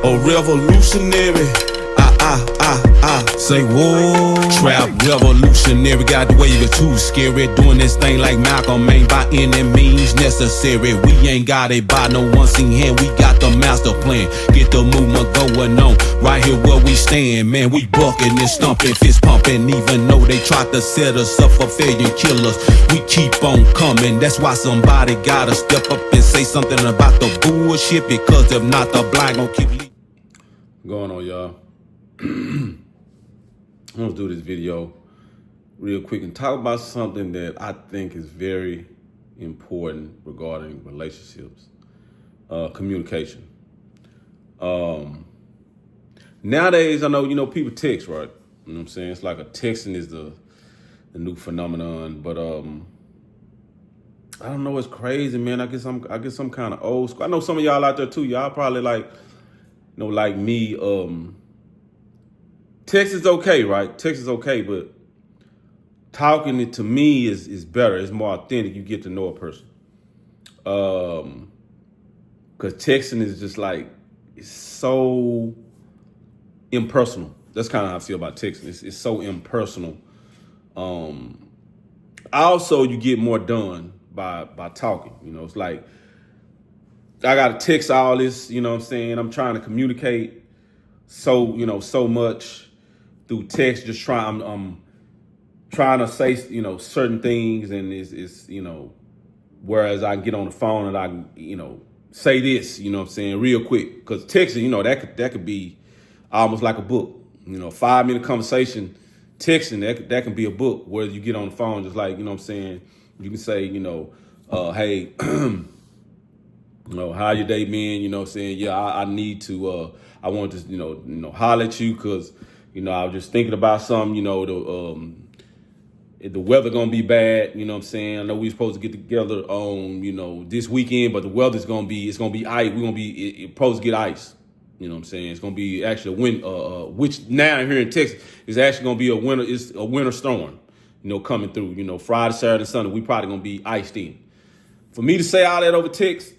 A revolutionary. Say whoa. Trap revolutionary. Got the wave is too scary. Doing this thing like Malcolm ain't by any means necessary. We ain't got it by no one seen hand. We got the master plan. Get the movement going on. Right here where we stand, man. We bucking and stumping, fist pumping. Even though they tried to set us up for failure and kill us, we keep on coming. That's why somebody gotta step up and say something about the bullshit. Because if not, the blind gon' keep leaving. Going on, y'all. I'm gonna do this video real quick and talk about something that I think is very important regarding relationships. Communication. Nowadays, I know, people text, right? You know what I'm saying? It's like texting is the new phenomenon, but I don't know, it's crazy, man. I guess I'm kind of old school. I know some of y'all out there too. Y'all probably like me, text is okay, right? Text is okay, but talking it to me is better. It's more authentic. You get to know a person. Cause texting is just like, it's so impersonal. That's kind of how I feel about texting. It's so impersonal. Also, you get more done by talking. It's like, I got to text all this, you know what I'm saying? I'm trying to communicate so much through text, I'm trying to say, certain things, and it's whereas I can get on the phone and I can, say this, you know what I'm saying, real quick. Because texting, that could be almost like a book. 5-minute conversation, texting, that can be a book. Where you get on the phone, just like, you know what I'm saying, you can say, hey, how your day been? You know what I'm saying? Yeah, I need to, I want to, holler at you because, I was just thinking about something, the weather gonna be bad, you know what I'm saying? I know we supposed to get together on, this weekend, but the weather's gonna be, it's gonna be ice. We're gonna be supposed to get ice. You know what I'm saying? It's gonna be actually a wind, which now here in Texas is actually gonna be it's a winter storm, coming through. Friday, Saturday, Sunday, we probably gonna be iced in. For me to say all that over text,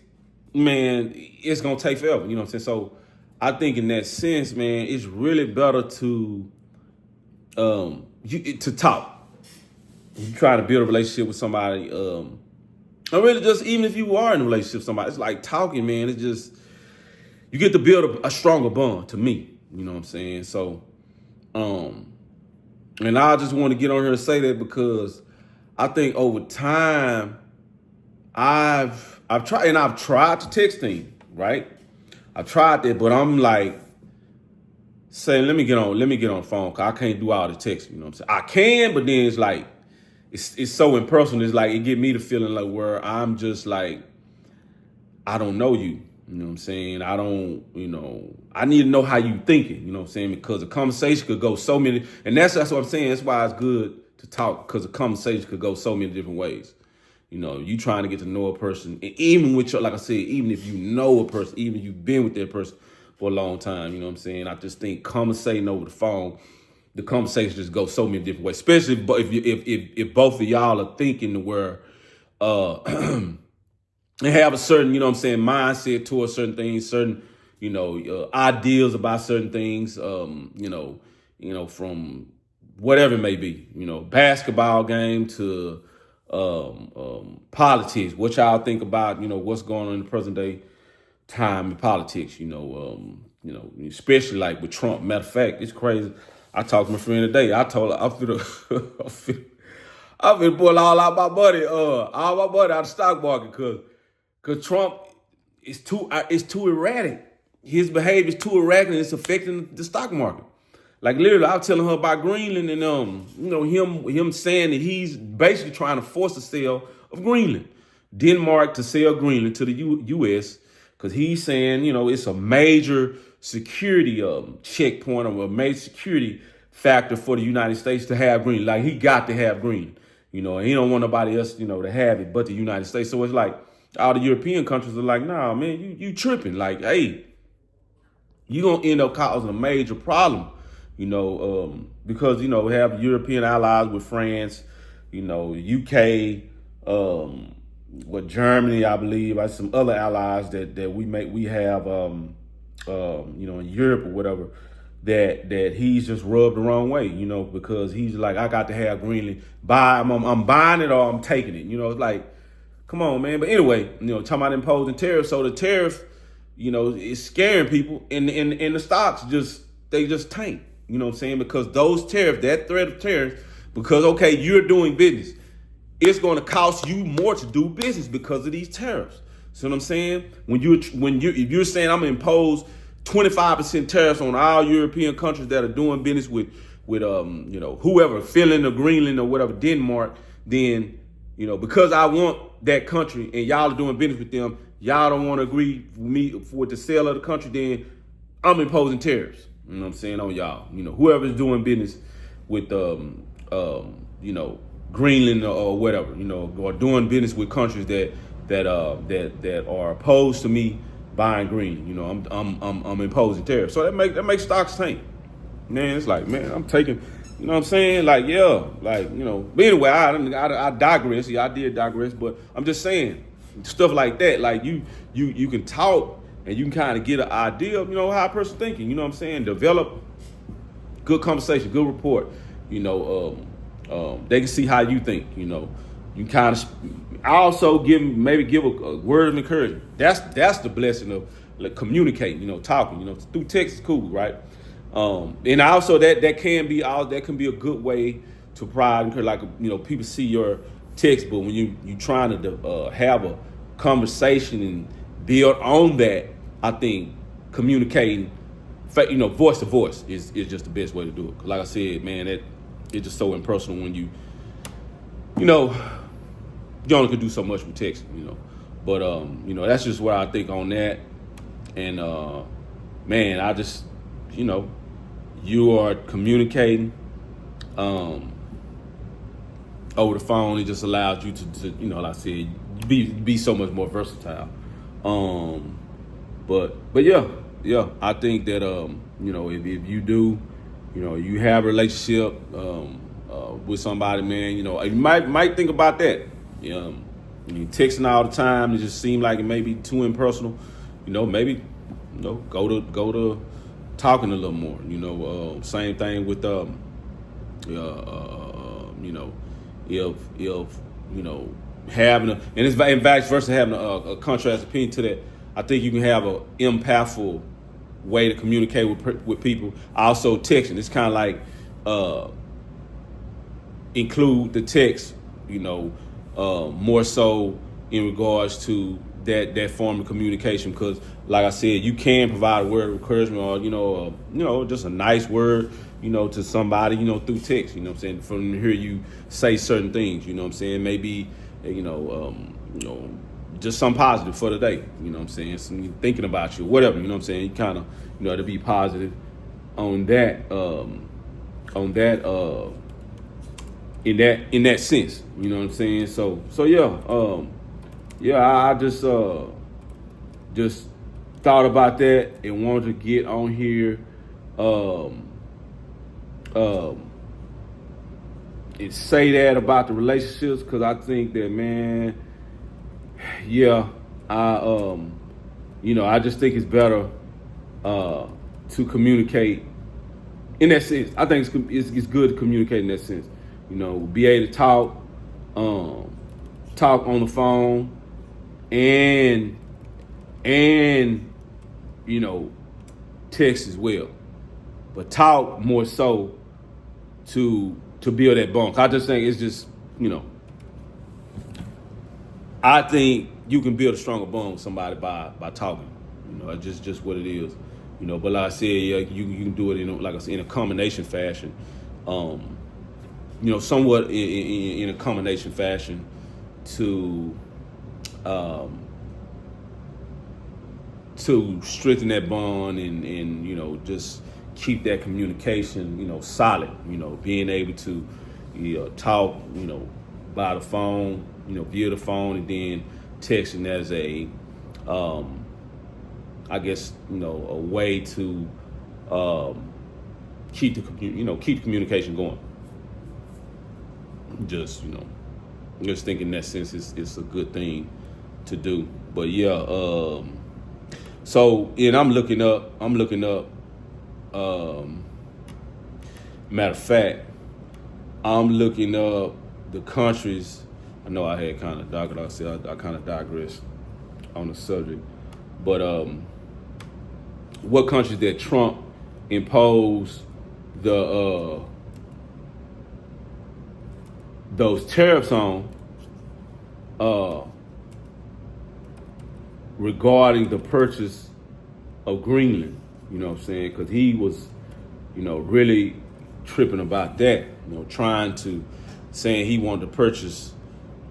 man, it's gonna take forever. You know what I'm saying? So I think in that sense, man, it's really better to talk. You try to build a relationship with somebody, or really just even if you are in a relationship with somebody, it's like talking, man. It's just, you get to build a stronger bond to me. You know what I'm saying? So, and I just want to get on here and say that because I think over time, I've tried to text him, right? I tried that, but I'm like saying, let me get on the phone because I can't do all the text. You know what I'm saying? I can, but then it's like, it's so impersonal. It's like, it get me the feeling like where I'm just like, I don't know you. You know what I'm saying? I don't, I need to know how you thinking, you know what I'm saying? Because a conversation could go so many, and that's what I'm saying. That's why it's good to talk, because a conversation could go so many different ways. You trying to get to know a person, and even with like I said, even if you know a person, even if you've been with that person for a long time, you know what I'm saying? I just think conversating over the phone, the conversation just goes so many different ways, especially if both of y'all are thinking to where, and have a certain, you know what I'm saying, mindset towards certain things, certain, ideals about certain things, from whatever it may be, basketball game to politics. What y'all think about, what's going on in the present day time in politics, especially like with Trump. Matter of fact, it's crazy. I talked to my friend today. I told her I'm finna pull all out my money, out of the stock market because Trump is too erratic. His behavior is too erratic and it's affecting the stock market. Like literally, I was telling her about Greenland and him saying that he's basically trying to force the sale of Greenland, Denmark to sell Greenland to the U.S. because he's saying it's a major security checkpoint or a major security factor for the United States to have Greenland. Like he got to have Greenland, and he don't want nobody else to have it but the United States. So it's like all the European countries are like, nah, man, you tripping. Like, hey, you gonna end up causing a major problem. Because, we have European allies with France, UK, with Germany, I believe, some other allies that we have in Europe or whatever, that he's just rubbed the wrong way, because he's like, I got to have Greenland. I'm buying it or I'm taking it. It's like, come on, man. But anyway, talking about imposing tariffs. So the tariff, is scaring people, and the stocks they just tank. You know what I'm saying? Because those tariffs, that threat of tariffs, because okay, you're doing business, it's going to cost you more to do business because of these tariffs. See what I'm saying? If you're saying I'm going to impose 25% tariffs on all European countries that are doing business with whoever, Finland or Greenland or whatever, Denmark, then, because I want that country and y'all are doing business with them, y'all don't want to agree with me with the sale of the country, then I'm imposing tariffs. You know what I'm saying, on y'all. Whoever's doing business with Greenland or whatever, or doing business with countries that are opposed to me buying green. I'm imposing tariffs. So that makes stocks tank. Man, it's like, man, I'm taking, you know what I'm saying? Like, yeah, like, but anyway, I digress. Yeah, I did digress, but I'm just saying stuff like that. Like you can talk and you can kind of get an idea of, how a person's thinking, you know what I'm saying? Develop good conversation, good rapport, they can see how you think, you kind of also give a word of encouragement. That's the blessing of communicating, talking, through text is cool, right? And also that can be a good way to provide, like, people see your text, but when you trying to have a conversation and build on that, I think communicating, voice to voice is just the best way to do it. Like I said, man, it's just so impersonal when you only can do so much with text, But that's just what I think on that. And man, I just, you are communicating over the phone. It just allows you to like I said, be so much more versatile. But yeah, I think that if you do, you have a relationship with somebody, man, you might think about that. You texting all the time, it just seems like it may be too impersonal. Maybe go to talking a little more. Same thing with if having and it's in vice versa, having a contrast opinion to that. I think you can have a impactful way to communicate with people. Also, texting. It's kind of like include the text, more so in regards to that form of communication. Because, like I said, you can provide a word of encouragement or just a nice word, to somebody, through text. You know what I'm saying? From hear you say certain things. You know what I'm saying? Maybe just something positive for the day, you know what I'm saying? Some thinking about you, whatever, you know what I'm saying? You kind of, to be positive on that, in that sense, you know what I'm saying? So yeah, I just thought about that and wanted to get on here, and say that about the relationships, because I think that, man, yeah, I just think it's better to communicate in that sense. I think it's good to communicate in that sense. Be able to talk on the phone and text as well, but talk more so to build that bond. I just think it's just I think you can build a stronger bond with somebody by talking. It's just what it is. But like I said, yeah, you can do it in a combination fashion. Somewhat in a combination fashion to strengthen that bond and just keep that communication solid. Being able to talk by the phone, via the phone, and then texting as a I guess a way to keep the communication going. Just think in that sense it's a good thing to do. But yeah, So, and I'm looking up. Matter of fact, I'm looking up the countries. I know I had kind of, like I said, I kind of digressed on the subject, but what countries that Trump imposed the those tariffs on regarding the purchase of Greenland. You know what I'm saying? Because he was, really tripping about that. Trying to saying he wanted to purchase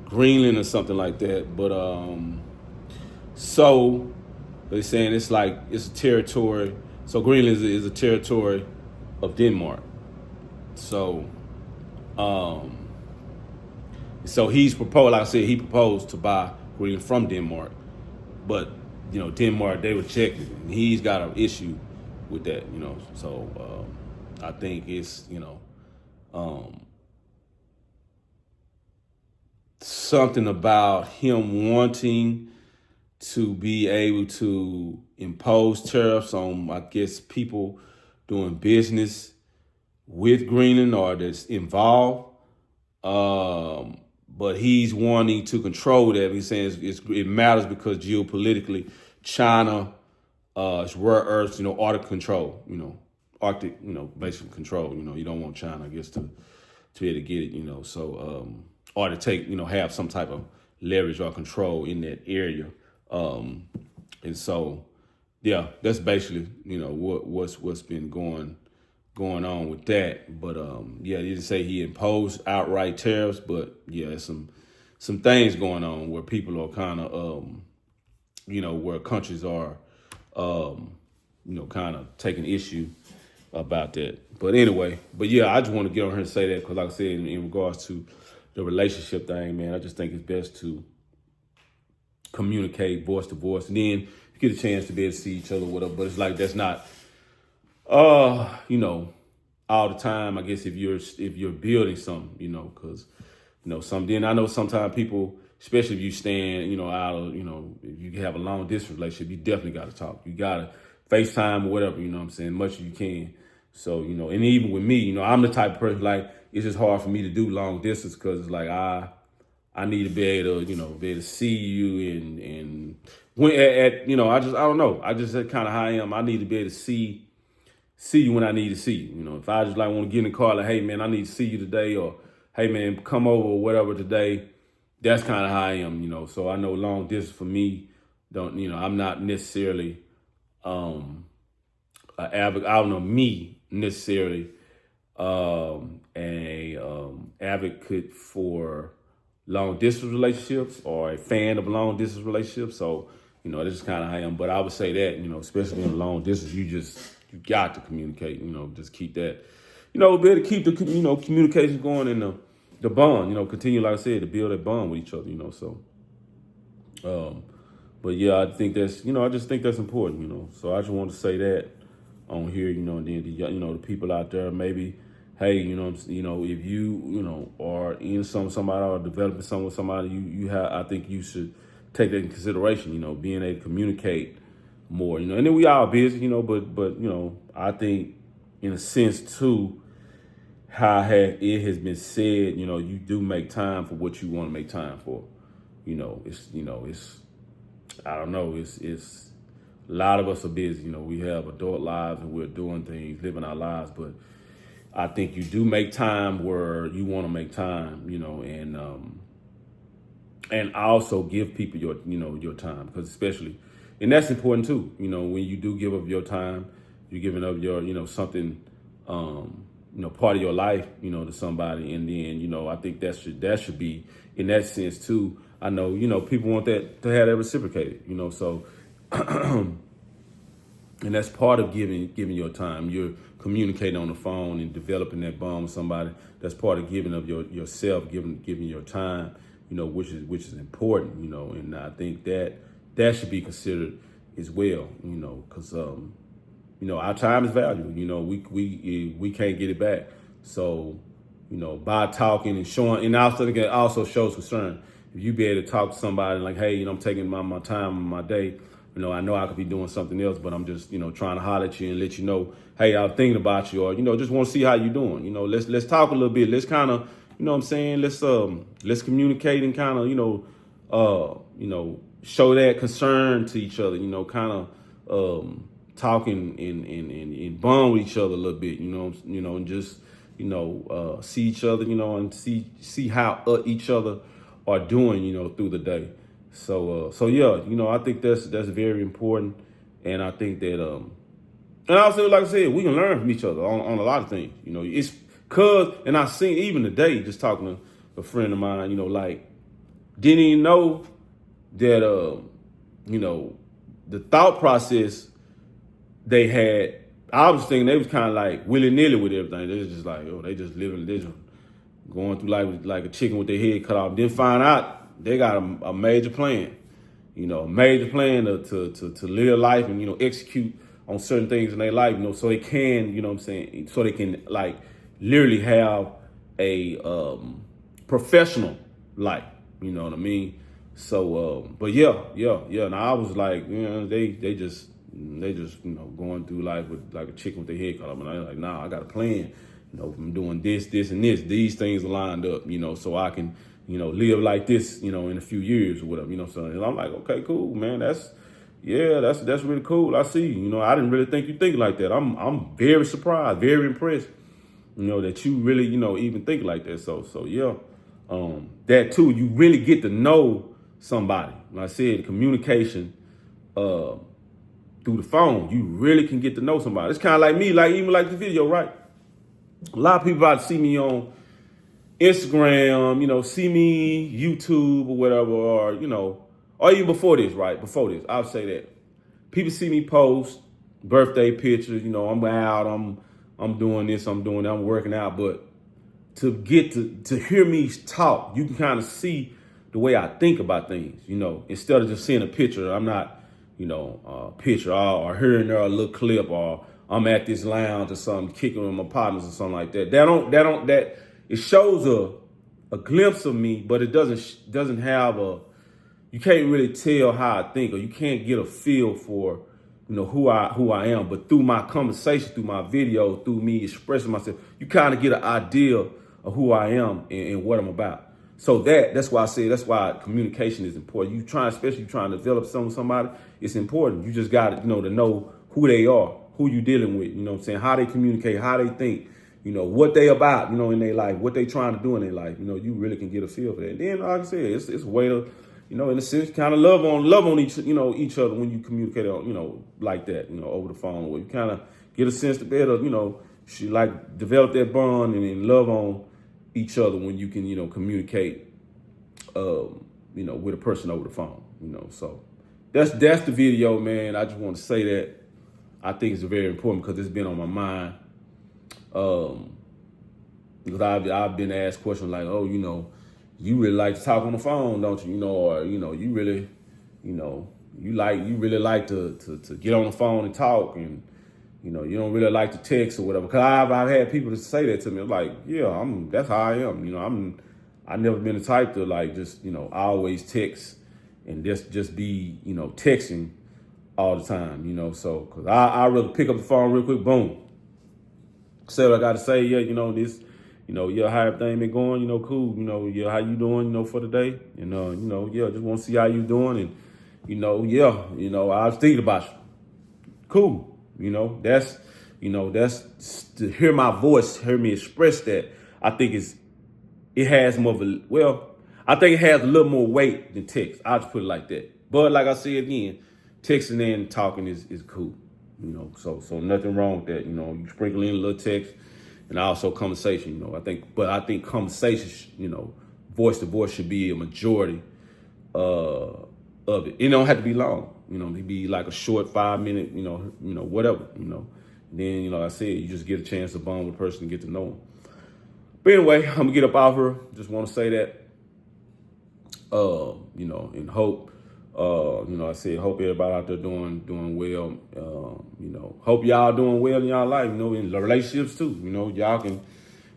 Greenland or something like that. But so they're saying it's like it's a territory. So Greenland is a territory of Denmark. So so he's proposed. Like I said, he proposed to buy Greenland from Denmark, but Denmark, they rejected it, and he's got an issue with that. So I think it's something about him wanting to be able to impose tariffs on, I guess, people doing business with Greenland or that's involved. But he's wanting to control that. He's saying it matters because geopolitically, China is rare earths, Arctic control, Arctic, basically control. You don't want China, I guess, to be able to get it, so or to take, have some type of leverage or control in that area. And so, yeah, that's basically, what's been going on with that. But yeah, they didn't say he imposed outright tariffs, but yeah, there's some things going on where people are kind of where countries are kind of taking issue about that. But anyway, yeah, I just want to get on here and say that because, like I said, in regards to the relationship thing, man, I just think it's best to communicate voice to voice, and then you get a chance to be able to see each other, whatever. But it's like that's not all the time, I guess, if you're building something, because then I know sometimes people, especially if you stand, out of, if you have a long distance relationship, you definitely got to talk. You got to FaceTime or whatever, I'm saying, much as you can. So, and even with me, I'm the type of person, like, it's just hard for me to do long distance because it's like I need to be able to, see you and when I don't know. I just kind of how I am. I need to be able to see you when I need to see you. If I just like want to get in the car, like, hey man, I need to see you today, or hey man, come over or whatever today. That's kind of how I am, So I know long distance for me, I'm not necessarily necessarily advocate for long distance relationships or a fan of long distance relationships. So, this is kind of how I am. But I would say that, especially in long distance, you got to communicate, just keep that, be able to keep the, communication going and the bond, continue, like I said, to build that bond with each other, so. But yeah, I think that's, I just think that's important, So I just want to say that on here, and then the people out there, maybe, hey, if you, are in somebody or developing something with somebody, I think you should take that in consideration, being able to communicate more, and then we all busy, but I think in a sense too, how it has been said, you do make time for what you want to make time for, it's, I don't know, it's a lot of us are busy, we have adult lives and we're doing things, living our lives, but I think you do make time where you want to make time, and also give people your time, because especially, and that's important too, when you do give up your time, you're giving up your, something, part of your life, to somebody, and then, I think that should be in that sense too. I know, people want that to have that reciprocated, so. And that's part of giving your time. You're communicating on the phone and developing that bond with somebody. That's part of giving of yourself, giving your time, which is important, and I think that should be considered as well, because our time is valuable. We can't get it back. So, by talking and showing, and also it also shows concern. If you be able to talk to somebody like, hey, I'm taking my time, my day, You know, I know I could be doing something else, but I'm just, you know, trying to holler at you and let you know, hey, I'm thinking about you, or, you know, just want to see how you doing. You know, let's talk a little bit. Let's kind of, you know what I'm saying? Let's communicate and kind of, you know, show that concern to each other, you know, kind of talking and bond with each other a little bit, you know, and just, you know, see each other, you know, and see how each other are doing, you know, through the day. So yeah, you know, I think that's very important, and I think that and also, like I said, we can learn from each other on a lot of things. You know, it's and I seen even today, just talking to a friend of mine, you know, like didn't even know that you know, the thought process they had. I was thinking they was kind of like willy-nilly with everything. They was just like, oh, they just going through life like a chicken with their head cut off. Then find out they got a major plan, you know, a major plan to live life and, you know, execute on certain things in their life, you know, so they can, you know what I'm saying, so they can like literally have a professional life, you know what I mean? So, but yeah. And I was like, you know, they just, you know, going through life with like a chicken with their head cut off. And I was like, nah, I got a plan. You know, I'm doing this, and this. These things are lined up, you know, so I can, you know, live like this, you know, in a few years or whatever, you know. So and I'm like, okay, cool, man. That's really cool. I see. You know, I didn't really think you think like that. I'm very surprised, very impressed, you know, that you really, you know, even think like that. So yeah, that too, you really get to know somebody. Like I said, communication, through the phone, you really can get to know somebody. It's kind of like me, like even like the video, right? A lot of people about to see me on Instagram, you know, see me YouTube or whatever, or, you know, or even before this, right? Before this, I'll say that. People see me post birthday pictures, you know, I'm out, I'm doing this, I'm doing that, I'm working out. But to get to hear me talk, you can kind of see the way I think about things, you know, instead of just seeing a picture. I'm not, you know, picture or hearing there a little clip, or I'm at this lounge or something, kicking with my partners or something like that. That it shows a glimpse of me, but it doesn't have you can't really tell how I think, or you can't get a feel for, you know, who I am. But through my conversation, through my video, through me expressing myself, you kind of get an idea of who I am and what I'm about. So that's why I say that's why communication is important. Especially trying to develop somebody, it's important. You just got to, you know, to know who they are, who you dealing with, you know what I'm saying, how they communicate, how they think, you know, what they about, you know, in their life, what they trying to do in their life. You know, you really can get a feel for that. And then, like I said, it's a way to, you know, in a sense, kind of love on each other when you communicate on, you know, like that, you know, over the phone, where you kind of get a sense to better, you know, like develop that bond and then love on each other when you can, you know, communicate, you know, with a person over the phone, you know. So that's the video, man. I just want to say that I think it's very important because it's been on my mind. Because I've been asked questions like, oh, you know, you really like to talk on the phone, don't you? You know, or, you know, you really, you know, you really like to get on the phone and talk, and, you know, you don't really like to text or whatever. Cause I've had people to say that to me. I'm like, yeah, that's how I am. You know, I've never been the type to like just, you know, always text and just be, you know, texting all the time, you know. So, cause I rather pick up the phone real quick, boom, say what I got to say. Yeah, you know, this, you know, yeah, how everything been going, you know, cool, you know, yeah, how you doing, you know, for the day, and you know, yeah, just want to see how you doing, and, you know, yeah, you know, I was thinking about you. Cool, you know, that's to hear my voice, hear me express that. I think it has more of I think it has a little more weight than text. I'll just put it like that. But like I said again, texting and talking is cool, you know. So nothing wrong with that, you know. You sprinkle in a little text and also conversation, you know. I think conversation, you know, voice to voice should be a majority of it. It don't have to be long, you know. It be like a short 5-minute, you know, whatever, you know. And then, you know, like I said, you just get a chance to bond with the person and get to know them. But anyway, I'm gonna get up out here. Just want to say that, you know, and hope, you know, I said, hope everybody out there doing well. You know, hope y'all doing well in y'all life, you know, in relationships too. You know, y'all can,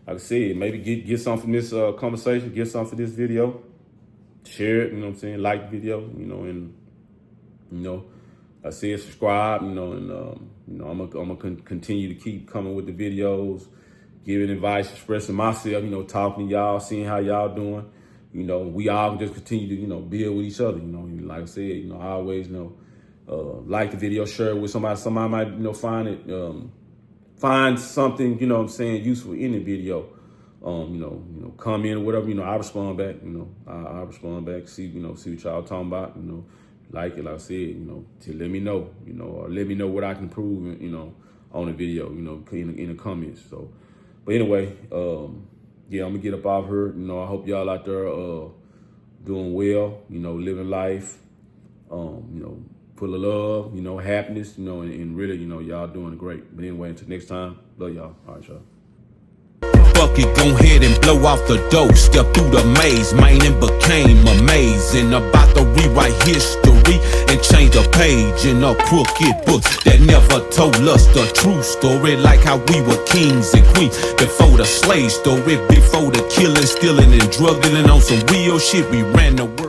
like I said, maybe get something from this conversation, get something from this video, share it, you know what I'm saying, like the video, you know, and, you know, I said subscribe, and I'm gonna continue to keep coming with the videos, giving advice, expressing myself, talking to y'all, seeing how y'all doing. We all just continue to, build with each other. Like I said, I always like the video, share it with somebody. Somebody might, find it, find something, useful in the video. Comment or whatever, I respond back, I respond back, see what y'all talking about, like I said, to let me know, or let me know what I can prove, on the video, in the comments. So, but anyway, yeah, I'm gonna get up off here. I hope y'all out there, doing well, living life, full of love, happiness, and really, y'all doing great. But anyway, until next time, love y'all. All right, y'all. Bucket, go ahead and blow off the dough. Step through the maze, man, and became amazing. About to rewrite history and change the page in a crooked book that never told us the true story. Like how we were kings and queens before the slave story, before the killing, stealing, and drug dealing on some real shit. We ran the world.